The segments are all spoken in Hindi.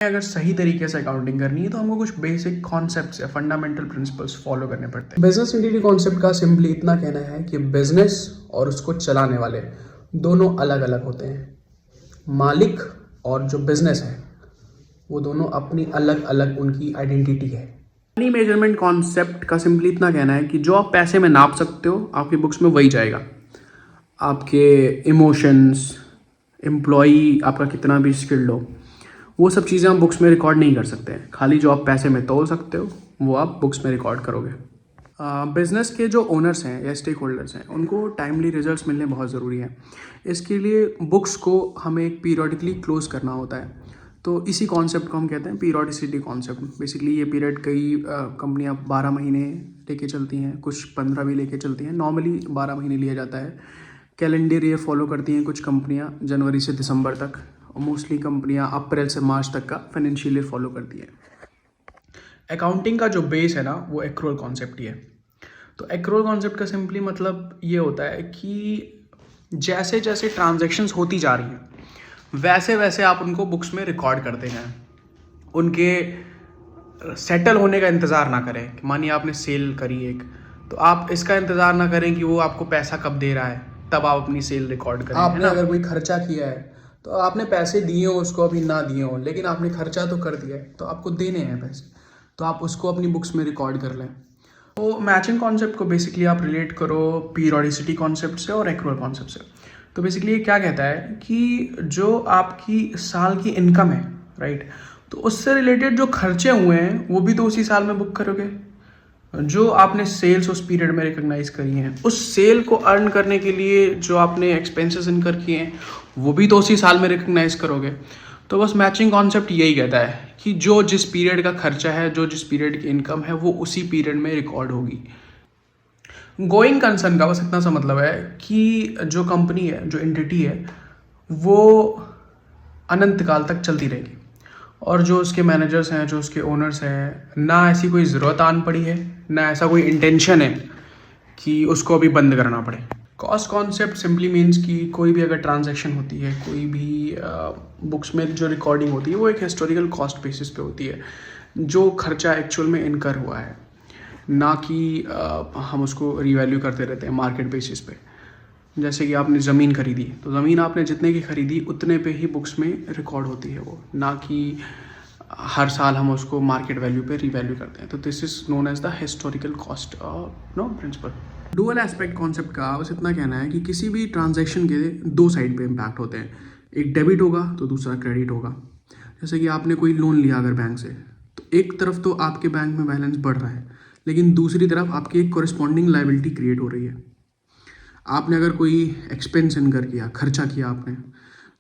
अगर सही तरीके से अकाउंटिंग करनी है तो हमको कुछ बेसिक कॉन्सेप्ट्स या फंडामेंटल प्रिंसिपल्स फॉलो करने पड़ते हैं। बिजनेस एंटिटी कॉन्सेप्ट का सिंपली इतना कहना है कि बिजनेस और उसको चलाने वाले दोनों अलग अलग होते हैं। मालिक और जो बिजनेस है वो दोनों अपनी अलग अलग उनकी आइडेंटिटी है। मनी मेजरमेंट कॉन्सेप्ट का सिंपली इतना कहना है कि जो आप पैसे में नाप सकते हो आपकी बुक्स में वही जाएगा। आपके इमोशंस, एम्प्लॉई आपका कितना भी स्किल्ड हो, वो सब चीज़ें आप बुक्स में रिकॉर्ड नहीं कर सकते हैं। खाली जो आप पैसे में तोल सकते हो वो आप बुक्स में रिकॉर्ड करोगे। बिज़नेस के जो ओनर्स हैं या स्टेक होल्डर्स हैं उनको टाइमली रिजल्ट्स मिलने बहुत ज़रूरी है। इसके लिए बुक्स को हमें एक पीरियडिकली क्लोज करना होता है। तो इसी कॉन्सेप्ट को हम कहते हैं पीरियडिसिटी कॉन्सेप्ट। बेसिकली ये पीरियड कई कंपनियां 12 महीने लेके चलती हैं, कुछ 15 भी लेके चलती हैं। नॉर्मली 12 महीने लिया जाता है। कैलेंडर ईयर फॉलो करती हैं कुछ कंपनियां जनवरी से दिसंबर तक, और मोस्टली कंपनियां अप्रैल से मार्च तक का फाइनेंशियल ईयर फॉलो करती हैं। अकाउंटिंग का जो बेस है ना वो एक्रूअल कॉन्सेप्ट ही है। तो एक्रूअल कॉन्सेप्ट का सिंपली मतलब ये होता है कि जैसे जैसे ट्रांजैक्शंस होती जा रही हैं वैसे वैसे आप उनको बुक्स में रिकॉर्ड करते जाएं। उनके सेटल होने का इंतज़ार ना करें। मानिए आपने सेल करी एक, तो आप इसका इंतज़ार ना करें कि वो आपको पैसा कब दे रहा है, तब आप अपनी सेल रिकॉर्ड करें। आपने अगर कोई खर्चा किया है तो आपने पैसे दिए हो उसको, अभी ना दिए हो, लेकिन आपने खर्चा तो कर दिया है तो आपको देने हैं पैसे, तो आप उसको अपनी बुक्स में रिकॉर्ड कर लें। तो मैचिंग कॉन्सेप्ट को बेसिकली आप रिलेट करो पीरियडिसिटी कॉन्सेप्ट से और एक्रूअल कॉन्सेप्ट से। तो बेसिकली ये क्या कहता है कि जो आपकी साल की इनकम है, राइट, तो उससे रिलेटेड जो खर्चे हुए हैं वो भी तो उसी साल में बुक करोगे। जो आपने सेल्स उस पीरियड में रिकॉग्नाइज करी हैं, उस सेल को अर्न करने के लिए जो आपने एक्सपेंसेस इनकर किए हैं वो भी तो उसी साल में रिकॉग्नाइज करोगे। तो बस मैचिंग कॉन्सेप्ट यही कहता है कि जो जिस पीरियड का खर्चा है, जो जिस पीरियड की इनकम है, वो उसी पीरियड में रिकॉर्ड होगी। गोइंग कंसर्न का बस इतना सा मतलब है कि जो कंपनी है, जो एंटिटी है, वो अनंत काल तक चलती रहेगी, और जो उसके मैनेजर्स हैं, जो उसके ओनर्स हैं, ना ऐसी कोई ज़रूरत आन पड़ी है, ना ऐसा कोई इंटेंशन है कि उसको अभी बंद करना पड़े। कॉस्ट कॉन्सेप्ट सिंपली मीन्स कि कोई भी अगर ट्रांजैक्शन होती है, कोई भी बुक्स में जो रिकॉर्डिंग होती है वो एक हिस्टोरिकल कॉस्ट बेसिस पे होती है, जो खर्चा एक्चुअल में इनकर हुआ है, ना कि हम उसको रीवैल्यू करते रहते हैं मार्केट बेसिस पे। जैसे कि आपने ज़मीन खरीदी, तो ज़मीन आपने जितने की खरीदी उतने पे ही बुक्स में रिकॉर्ड होती है वो, ना कि हर साल हम उसको मार्केट वैल्यू पे रीवैल्यू करते हैं। तो this is known as the historical cost principle. Dual aspect concept का बस इतना कहना है कि किसी भी ट्रांजैक्शन के दो साइड पे इम्पैक्ट होते हैं। एक डेबिट होगा तो दूसरा क्रेडिट होगा। जैसे कि आपने कोई लोन लिया अगर बैंक से, तो एक तरफ तो आपके बैंक में बैलेंस बढ़ रहा है, लेकिन दूसरी तरफ आपकी एक कॉरेस्पॉन्डिंग लायबिलिटी क्रिएट हो रही है। आपने अगर कोई एक्सपेंस इनकर किया, खर्चा किया आपने,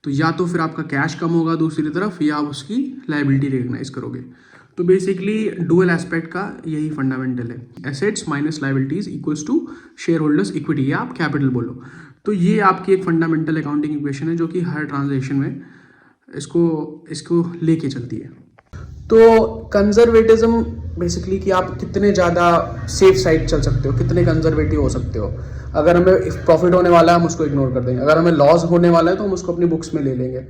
तो या तो फिर आपका कैश कम होगा दूसरी तरफ, या आप उसकी लायबिलिटी रिकग्नाइज करोगे। तो बेसिकली डुअल एस्पेक्ट का यही फंडामेंटल है। Assets minus liabilities equals to share holders equity, या आप कैपिटल बोलो। तो ये आपकी एक फंडामेंटल अकाउंटिंग इक्वेशन है जो कि हर ट्रांजेक्शन में इसको लेके चलती है। तो कंजर्वेटिज्म बेसिकली कि आप कितने ज़्यादा सेफ साइड चल सकते हो, कितने कंजर्वेटिव हो सकते हो। अगर हमें प्रॉफिट होने वाला है हम उसको इग्नोर कर देंगे, अगर हमें लॉस होने वाला है तो हम उसको अपनी बुक्स में ले लेंगे।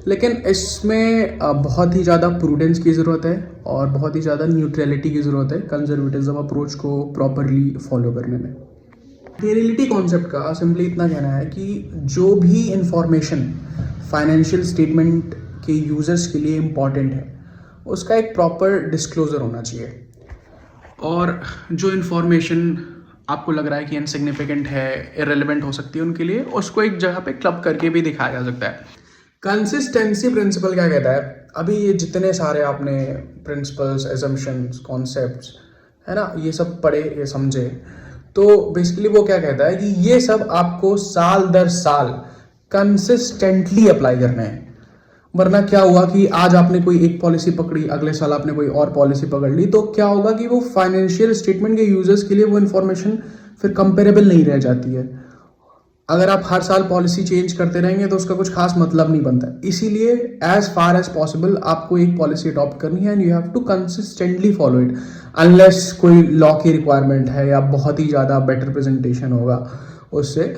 लेकिन इसमें बहुत ही ज़्यादा प्रूडेंस की ज़रूरत है और बहुत ही ज़्यादा न्यूट्रलिटी की ज़रूरत है कंजर्वेटिज्म अप्रोच को प्रॉपरली फॉलो करने में। रियलिटी कॉन्सेप्ट का सिंपली इतना कहना है कि जो भी इंफॉर्मेशन फाइनेंशियल स्टेटमेंट के यूजर्स के लिए इम्पॉर्टेंट है उसका एक प्रॉपर डिस्क्लोजर होना चाहिए, और जो इन्फॉर्मेशन आपको लग रहा है कि इनसिग्निफिकेंट है, इररिलेवेंट हो सकती है उनके लिए, उसको एक जगह पे क्लब करके भी दिखाया जा सकता है। कंसिस्टेंसी प्रिंसिपल क्या कहता है? अभी ये जितने सारे आपने प्रिंसिपल्स, एजम्पशंस, कॉन्सेप्ट्स है ना, ये सब पढ़े, ये समझे, तो बेसिकली वो क्या कहता है कि ये सब आपको साल दर साल कंसिस्टेंटली अप्लाई करना है। वरना क्या हुआ कि आज आपने कोई एक पॉलिसी पकड़ी, अगले साल आपने कोई और पॉलिसी पकड़ ली, तो क्या होगा कि वो फाइनेंशियल स्टेटमेंट के यूजर्स के लिए वो इन्फॉर्मेशन फिर कंपेरेबल नहीं रह जाती है। अगर आप हर साल पॉलिसी चेंज करते रहेंगे तो उसका कुछ खास मतलब नहीं बनता। इसीलिए एज फार एज पॉसिबल आपको एक पॉलिसी अडॉप्ट करनी है and you have to consistently follow it, unless कोई लॉ की रिक्वायरमेंट है या बहुत ही ज़्यादा बेटर प्रेजेंटेशन होगा उससे।